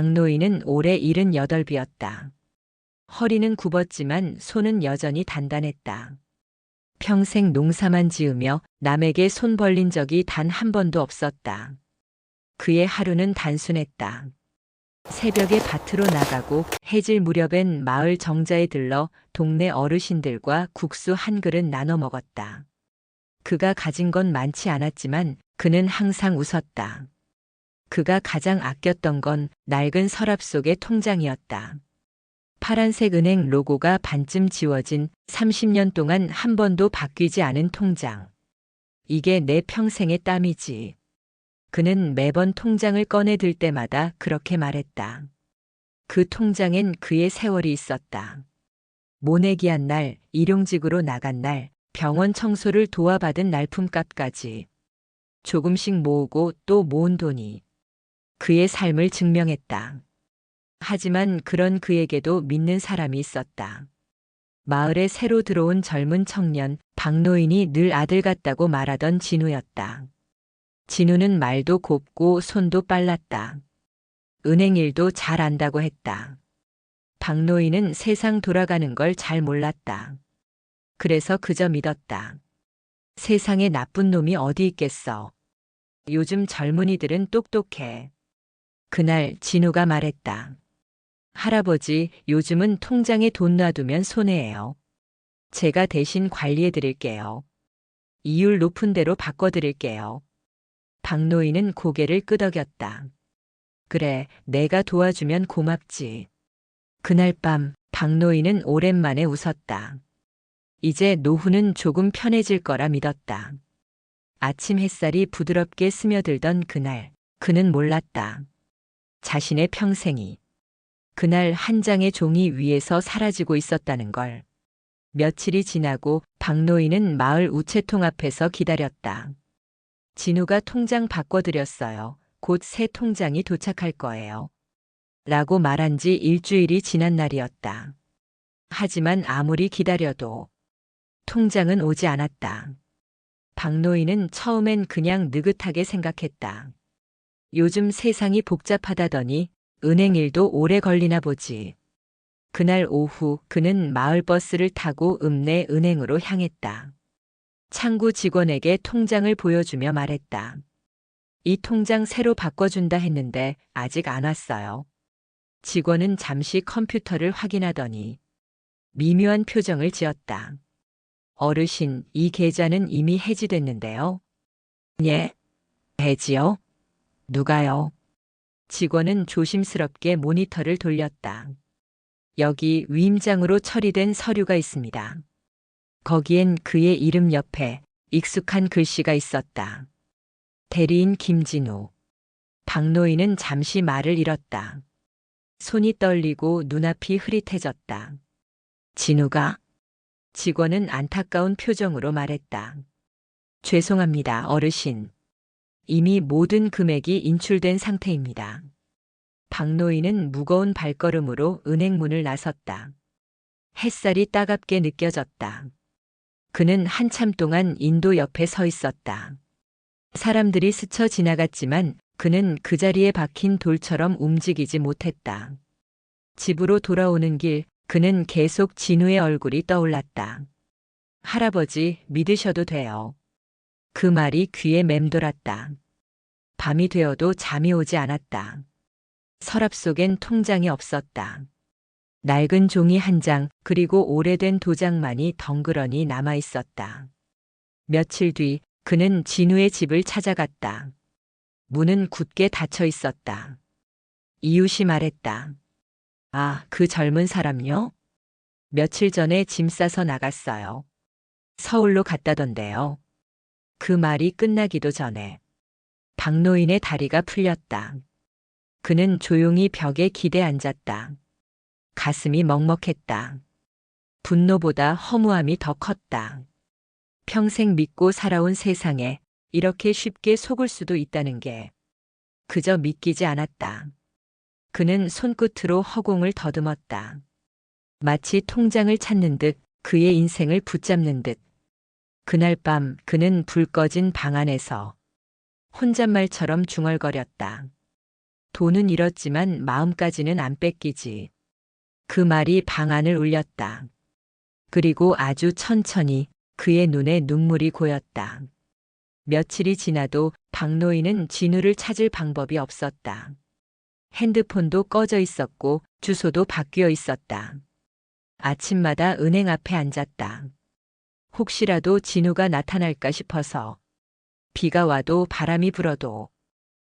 박노인은 올해 78이었다. 허리는 굽었지만 손은 여전히 단단했다. 평생 농사만 지으며 남에게 손 벌린 적이 단 한 번도 없었다. 그의 하루는 단순했다. 새벽에 밭으로 나가고 해질 무렵엔 마을 정자에 들러 동네 어르신들과 국수 한 그릇 나눠 먹었다. 그가 가진 건 많지 않았지만 그는 항상 웃었다. 그가 가장 아꼈던 건 낡은 서랍 속의 통장이었다. 파란색 은행 로고가 반쯤 지워진 30년 동안 한 번도 바뀌지 않은 통장. 이게 내 평생의 땀이지. 그는 매번 통장을 꺼내들 때마다 그렇게 말했다. 그 통장엔 그의 세월이 있었다. 모내기한 날, 일용직으로 나간 날, 병원 청소를 도와받은 날품값까지. 조금씩 모으고 또 모은 돈이 그의 삶을 증명했다. 하지만 그런 그에게도 믿는 사람이 있었다. 마을에 새로 들어온 젊은 청년 박노인이 늘 아들 같다고 말하던 진우였다. 진우는 말도 곱고 손도 빨랐다. 은행 일도 잘 안다고 했다. 박노인은 세상 돌아가는 걸 잘 몰랐다. 그래서 그저 믿었다. 세상에 나쁜 놈이 어디 있겠어. 요즘 젊은이들은 똑똑해. 그날 진우가 말했다. 할아버지, 요즘은 통장에 돈 놔두면 손해예요. 제가 대신 관리해 드릴게요. 이율 높은 대로 바꿔 드릴게요. 박노인은 고개를 끄덕였다. 그래, 내가 도와주면 고맙지. 그날 밤 박노인은 오랜만에 웃었다. 이제 노후는 조금 편해질 거라 믿었다. 아침 햇살이 부드럽게 스며들던 그날, 그는 몰랐다. 자신의 평생이 그날 한 장의 종이 위에서 사라지고 있었다는 걸. 며칠이 지나고 박노인은 마을 우체통 앞에서 기다렸다. 진우가 통장 바꿔드렸어요. 곧 새 통장이 도착할 거예요. 라고 말한 지 일주일이 지난 날이었다. 하지만 아무리 기다려도 통장은 오지 않았다. 박노인은 처음엔 그냥 느긋하게 생각했다. 요즘 세상이 복잡하다더니 은행 일도 오래 걸리나 보지. 그날 오후 그는 마을버스를 타고 읍내 은행으로 향했다. 창구 직원에게 통장을 보여주며 말했다. 이 통장 새로 바꿔준다 했는데 아직 안 왔어요. 직원은 잠시 컴퓨터를 확인하더니 미묘한 표정을 지었다. 어르신, 이 계좌는 이미 해지됐는데요. 예? 해지요? 누가요? 직원은 조심스럽게 모니터를 돌렸다. 여기 위임장으로 처리된 서류가 있습니다. 거기엔 그의 이름 옆에 익숙한 글씨가 있었다. 대리인 김진우. 박노인은 잠시 말을 잃었다. 손이 떨리고 눈앞이 흐릿해졌다. 진우가? 직원은 안타까운 표정으로 말했다. 죄송합니다, 어르신. 이미 모든 금액이 인출된 상태입니다. 박노인은 무거운 발걸음으로 은행 문을 나섰다. 햇살이 따갑게 느껴졌다. 그는 한참 동안 인도 옆에 서 있었다. 사람들이 스쳐 지나갔지만 그는 그 자리에 박힌 돌처럼 움직이지 못했다. 집으로 돌아오는 길 그는 계속 진우의 얼굴이 떠올랐다. 할아버지, 믿으셔도 돼요. 그 말이 귀에 맴돌았다. 밤이 되어도 잠이 오지 않았다. 서랍 속엔 통장이 없었다. 낡은 종이 한 장, 그리고 오래된 도장만이 덩그러니 남아 있었다. 며칠 뒤 그는 진우의 집을 찾아갔다. 문은 굳게 닫혀 있었다. 이웃이 말했다. 아, 그 젊은 사람요? 며칠 전에 짐 싸서 나갔어요. 서울로 갔다던데요. 그 말이 끝나기도 전에 박노인의 다리가 풀렸다. 그는 조용히 벽에 기대 앉았다. 가슴이 먹먹했다. 분노보다 허무함이 더 컸다. 평생 믿고 살아온 세상에 이렇게 쉽게 속을 수도 있다는 게 그저 믿기지 않았다. 그는 손끝으로 허공을 더듬었다. 마치 통장을 찾는 듯 그의 인생을 붙잡는 듯. 그날 밤 그는 불 꺼진 방 안에서 혼잣말처럼 중얼거렸다. 돈은 잃었지만 마음까지는 안 뺏기지. 그 말이 방 안을 울렸다. 그리고 아주 천천히 그의 눈에 눈물이 고였다. 며칠이 지나도 박노인은 진우를 찾을 방법이 없었다. 핸드폰도 꺼져 있었고 주소도 바뀌어 있었다. 아침마다 은행 앞에 앉았다. 혹시라도 진우가 나타날까 싶어서. 비가 와도 바람이 불어도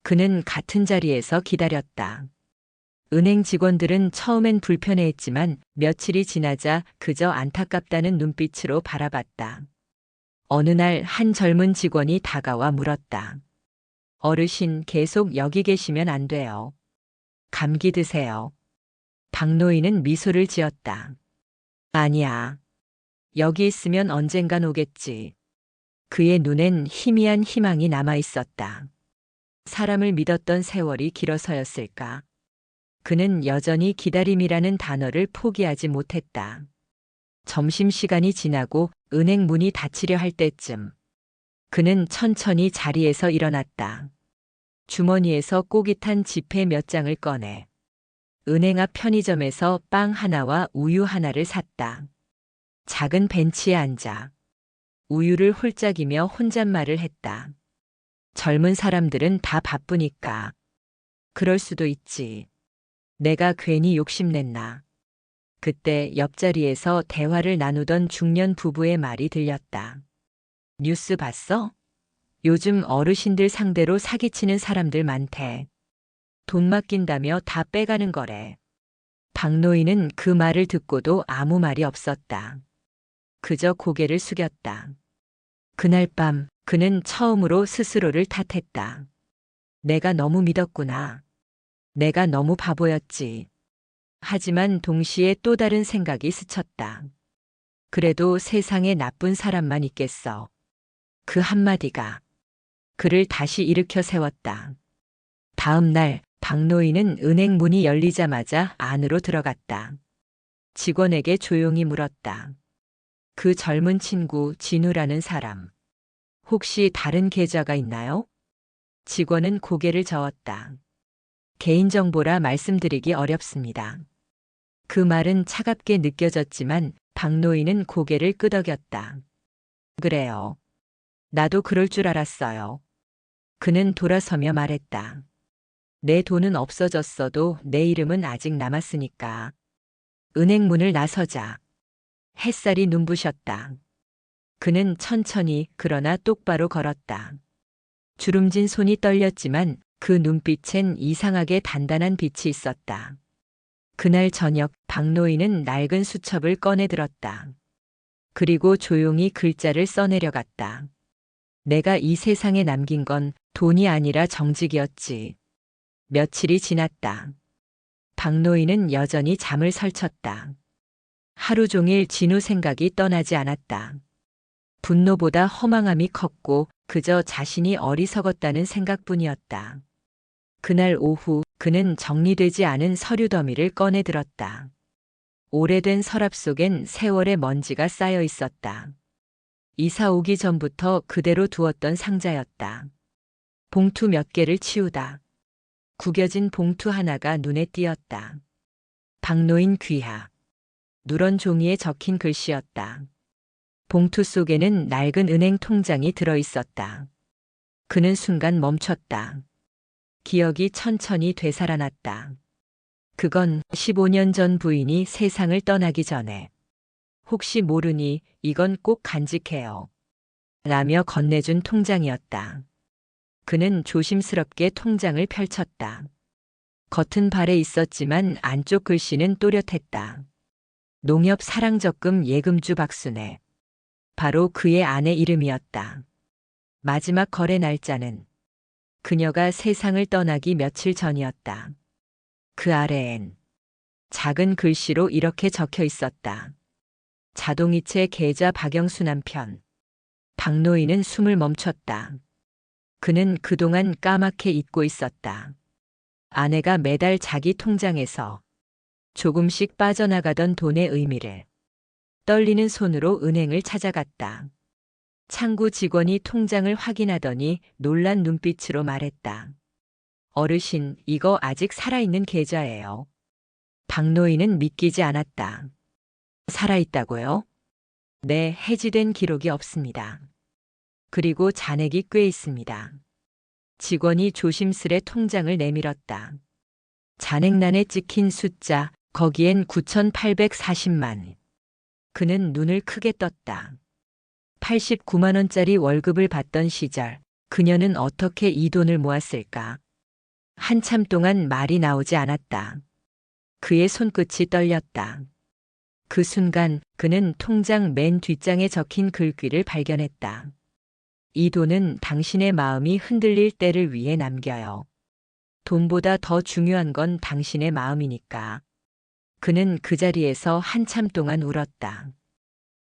그는 같은 자리에서 기다렸다. 은행 직원들은 처음엔 불편해했지만 며칠이 지나자 그저 안타깝다는 눈빛으로 바라봤다. 어느 날 한 젊은 직원이 다가와 물었다. 어르신 계속 여기 계시면 안 돼요. 감기 드세요. 박노인은 미소를 지었다. 아니야. 여기 있으면 언젠간 오겠지. 그의 눈엔 희미한 희망이 남아 있었다. 사람을 믿었던 세월이 길어서였을까? 그는 여전히 기다림이라는 단어를 포기하지 못했다. 점심시간이 지나고 은행 문이 닫히려 할 때쯤 그는 천천히 자리에서 일어났다. 주머니에서 꼬깃 탄 지폐 몇 장을 꺼내 은행 앞 편의점에서 빵 하나와 우유 하나를 샀다. 작은 벤치에 앉아 우유를 홀짝이며 혼잣말을 했다. 젊은 사람들은 다 바쁘니까. 그럴 수도 있지. 내가 괜히 욕심냈나. 그때 옆자리에서 대화를 나누던 중년 부부의 말이 들렸다. 뉴스 봤어? 요즘 어르신들 상대로 사기치는 사람들 많대. 돈 맡긴다며 다 빼가는 거래. 박노인은 그 말을 듣고도 아무 말이 없었다. 그저 고개를 숙였다. 그날 밤 그는 처음으로 스스로를 탓했다. 내가 너무 믿었구나. 내가 너무 바보였지. 하지만 동시에 또 다른 생각이 스쳤다. 그래도 세상에 나쁜 사람만 있겠어. 그 한마디가 그를 다시 일으켜 세웠다. 다음 날 박노인은 은행 문이 열리자마자 안으로 들어갔다. 직원에게 조용히 물었다. 그 젊은 친구 진우라는 사람. 혹시 다른 계좌가 있나요? 직원은 고개를 저었다. 개인정보라 말씀드리기 어렵습니다. 그 말은 차갑게 느껴졌지만 박노인은 고개를 끄덕였다. 그래요. 나도 그럴 줄 알았어요. 그는 돌아서며 말했다. 내 돈은 없어졌어도 내 이름은 아직 남았으니까. 은행 문을 나서자. 햇살이 눈부셨다. 그는 천천히 그러나 똑바로 걸었다. 주름진 손이 떨렸지만 그 눈빛엔 이상하게 단단한 빛이 있었다. 그날 저녁 박노인은 낡은 수첩을 꺼내 들었다. 그리고 조용히 글자를 써내려갔다. 내가 이 세상에 남긴 건 돈이 아니라 정직이었지. 며칠이 지났다. 박노인은 여전히 잠을 설쳤다. 하루 종일 진우 생각이 떠나지 않았다. 분노보다 허망함이 컸고 그저 자신이 어리석었다는 생각뿐이었다. 그날 오후 그는 정리되지 않은 서류 더미를 꺼내 들었다. 오래된 서랍 속엔 세월의 먼지가 쌓여 있었다. 이사 오기 전부터 그대로 두었던 상자였다. 봉투 몇 개를 치우다. 구겨진 봉투 하나가 눈에 띄었다. 박노인 귀하. 누런 종이에 적힌 글씨였다. 봉투 속에는 낡은 은행 통장이 들어 있었다. 그는 순간 멈췄다. 기억이 천천히 되살아났다. 그건 15년 전 부인이 세상을 떠나기 전에 혹시 모르니 이건 꼭 간직해요. 라며 건네준 통장이었다. 그는 조심스럽게 통장을 펼쳤다. 겉은 발에 있었지만 안쪽 글씨는 또렷했다. 농협 사랑적금 예금주 박순애. 바로 그의 아내 이름이었다. 마지막 거래 날짜는 그녀가 세상을 떠나기 며칠 전이었다. 그 아래엔 작은 글씨로 이렇게 적혀 있었다. 자동이체 계좌 박영수 남편. 박노인은 숨을 멈췄다. 그는 그동안 까맣게 잊고 있었다. 아내가 매달 자기 통장에서 조금씩 빠져나가던 돈의 의미를. 떨리는 손으로 은행을 찾아갔다. 창구 직원이 통장을 확인하더니 놀란 눈빛으로 말했다. 어르신, 이거 아직 살아있는 계좌예요. 박노인은 믿기지 않았다. 살아있다고요? 네, 해지된 기록이 없습니다. 그리고 잔액이 꽤 있습니다. 직원이 조심스레 통장을 내밀었다. 잔액란에 찍힌 숫자, 거기엔 9,840만. 그는 눈을 크게 떴다. 89만 원짜리 월급을 받던 시절, 그녀는 어떻게 이 돈을 모았을까? 한참 동안 말이 나오지 않았다. 그의 손끝이 떨렸다. 그 순간 그는 통장 맨 뒷장에 적힌 글귀를 발견했다. 이 돈은 당신의 마음이 흔들릴 때를 위해 남겨요. 돈보다 더 중요한 건 당신의 마음이니까. 그는 그 자리에서 한참 동안 울었다.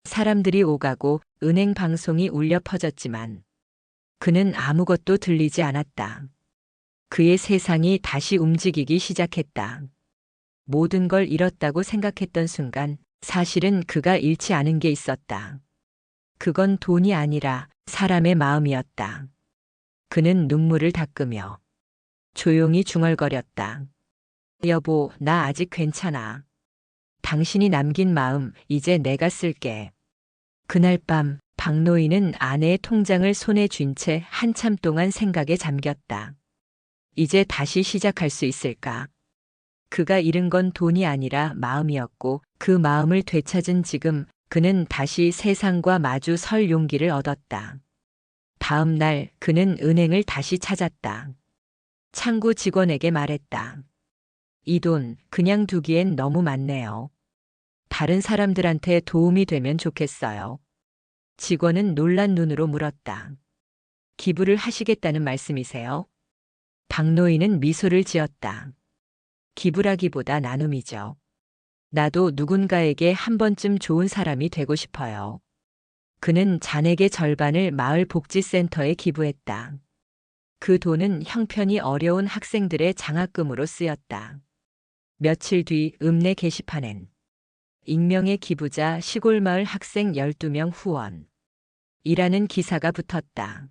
사람들이 오가고 은행 방송이 울려 퍼졌지만 그는 아무것도 들리지 않았다. 그의 세상이 다시 움직이기 시작했다. 모든 걸 잃었다고 생각했던 순간 사실은 그가 잃지 않은 게 있었다. 그건 돈이 아니라 사람의 마음이었다. 그는 눈물을 닦으며 조용히 중얼거렸다. 여보, 나 아직 괜찮아. 당신이 남긴 마음 이제 내가 쓸게. 그날 밤 박노인은 아내의 통장을 손에 쥔 채 한참 동안 생각에 잠겼다. 이제 다시 시작할 수 있을까? 그가 잃은 건 돈이 아니라 마음이었고 그 마음을 되찾은 지금 그는 다시 세상과 마주 설 용기를 얻었다. 다음 날 그는 은행을 다시 찾았다. 창구 직원에게 말했다. 이 돈 그냥 두기엔 너무 많네요. 다른 사람들한테 도움이 되면 좋겠어요. 직원은 놀란 눈으로 물었다. 기부를 하시겠다는 말씀이세요? 박노인은 미소를 지었다. 기부라기보다 나눔이죠. 나도 누군가에게 한 번쯤 좋은 사람이 되고 싶어요. 그는 잔액의 절반을 마을 복지센터에 기부했다. 그 돈은 형편이 어려운 학생들의 장학금으로 쓰였다. 며칠 뒤 읍내 게시판엔 익명의 기부자 시골마을 학생 12명 후원 이라는 기사가 붙었다.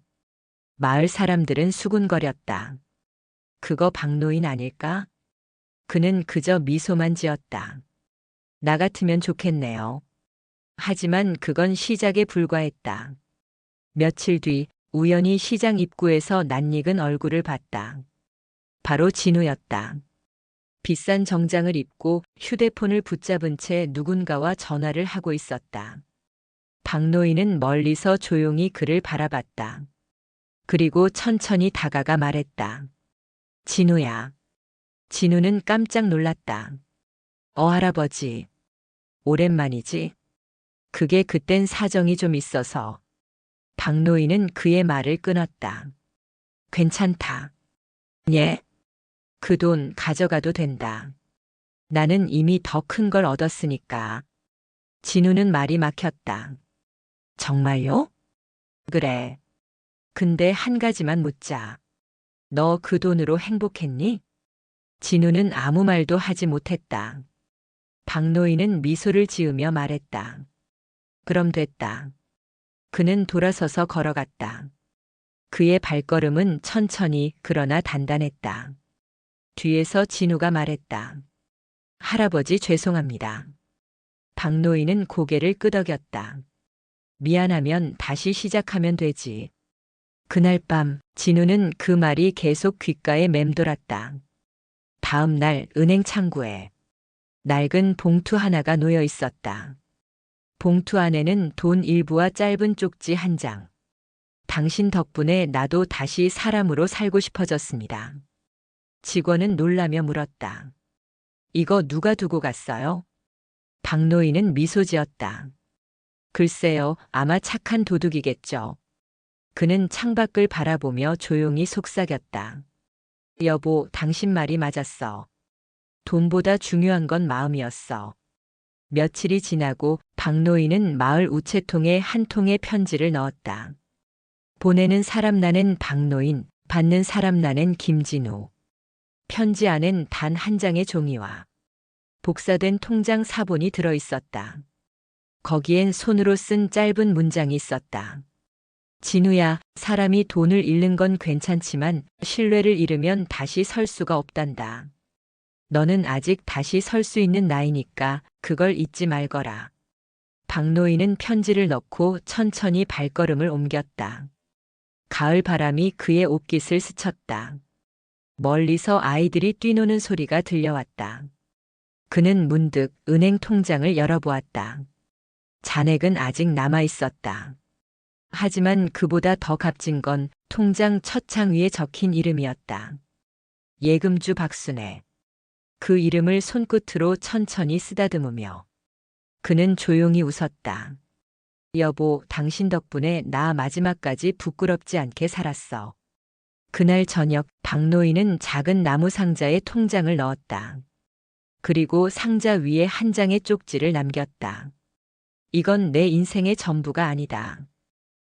마을 사람들은 수군거렸다. 그거 박노인 아닐까? 그는 그저 미소만 지었다. 나 같으면 좋겠네요. 하지만 그건 시작에 불과했다. 며칠 뒤 우연히 시장 입구에서 낯익은 얼굴을 봤다. 바로 진우였다. 비싼 정장을 입고 휴대폰을 붙잡은 채 누군가와 전화를 하고 있었다. 박노인은 멀리서 조용히 그를 바라봤다. 그리고 천천히 다가가 말했다. 진우야. 진우는 깜짝 놀랐다. 할아버지. 오랜만이지? 그게 그땐 사정이 좀 있어서. 박노인은 그의 말을 끊었다. 괜찮다. 예? 그 돈 가져가도 된다. 나는 이미 더 큰 걸 얻었으니까. 진우는 말이 막혔다. 정말요? 그래. 근데 한 가지만 묻자. 너 그 돈으로 행복했니? 진우는 아무 말도 하지 못했다. 박노인은 미소를 지으며 말했다. 그럼 됐다. 그는 돌아서서 걸어갔다. 그의 발걸음은 천천히 그러나 단단했다. 뒤에서 진우가 말했다. 할아버지 죄송합니다. 박노인은 고개를 끄덕였다. 미안하면 다시 시작하면 되지. 그날 밤 진우는 그 말이 계속 귓가에 맴돌았다. 다음 날 은행 창구에 낡은 봉투 하나가 놓여 있었다. 봉투 안에는 돈 일부와 짧은 쪽지 한 장. 당신 덕분에 나도 다시 사람으로 살고 싶어졌습니다. 직원은 놀라며 물었다. 이거 누가 두고 갔어요? 박노인은 미소 지었다. 글쎄요, 아마 착한 도둑이겠죠. 그는 창밖을 바라보며 조용히 속삭였다. 여보, 당신 말이 맞았어. 돈보다 중요한 건 마음이었어. 며칠이 지나고 박노인은 마을 우체통에 한 통의 편지를 넣었다. 보내는 사람 나는 박노인, 받는 사람 나는 김진우. 편지 안엔 단 한 장의 종이와 복사된 통장 사본이 들어 있었다. 거기엔 손으로 쓴 짧은 문장이 있었다. 진우야, 사람이 돈을 잃는 건 괜찮지만 신뢰를 잃으면 다시 설 수가 없단다. 너는 아직 다시 설 수 있는 나이니까 그걸 잊지 말거라. 박노인은 편지를 넣고 천천히 발걸음을 옮겼다. 가을 바람이 그의 옷깃을 스쳤다. 멀리서 아이들이 뛰노는 소리가 들려왔다. 그는 문득 은행 통장을 열어보았다. 잔액은 아직 남아 있었다. 하지만 그보다 더 값진 건 통장 첫 창 위에 적힌 이름이었다. 예금주 박순애. 그 이름을 손끝으로 천천히 쓰다듬으며 그는 조용히 웃었다. 여보, 당신 덕분에 나 마지막까지 부끄럽지 않게 살았어. 그날 저녁 박노인은 작은 나무 상자에 통장을 넣었다. 그리고 상자 위에 한 장의 쪽지를 남겼다. 이건 내 인생의 전부가 아니다.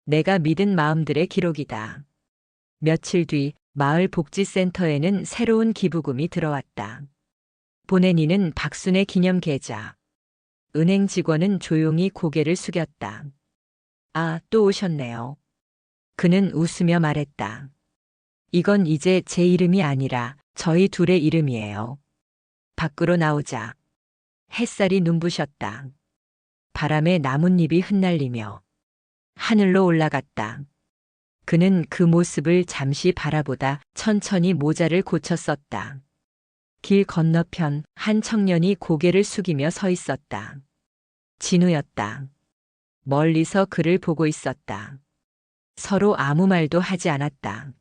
내가 믿은 마음들의 기록이다. 며칠 뒤 마을 복지센터에는 새로운 기부금이 들어왔다. 보낸 이는 박순의 기념 계좌. 은행 직원은 조용히 고개를 숙였다. 아, 또 오셨네요. 그는 웃으며 말했다. 이건 이제 제 이름이 아니라 저희 둘의 이름이에요. 밖으로 나오자 햇살이 눈부셨다. 바람에 나뭇잎이 흩날리며 하늘로 올라갔다. 그는 그 모습을 잠시 바라보다 천천히 모자를 고쳐 썼다. 길 건너편 한 청년이 고개를 숙이며 서 있었다. 진우였다. 멀리서 그를 보고 있었다. 서로 아무 말도 하지 않았다.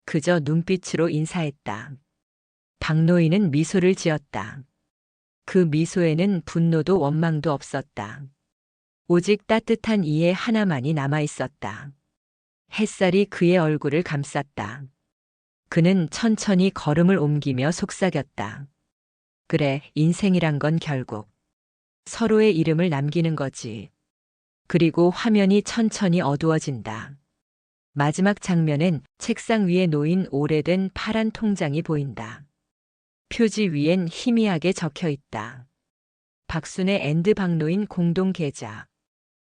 그저 눈빛으로 인사했다. 박노인은 미소를 지었다. 그 미소에는 분노도 원망도 없었다. 오직 따뜻한 이해 하나만이 남아 있었다. 햇살이 그의 얼굴을 감쌌다. 그는 천천히 걸음을 옮기며 속삭였다. 그래, 인생이란 건 결국 서로의 이름을 남기는 거지. 그리고 화면이 천천히 어두워진다. 마지막 장면엔 책상 위에 놓인 오래된 파란 통장이 보인다. 표지 위엔 희미하게 적혀 있다. 박순의 앤드 박노인 공동 계좌.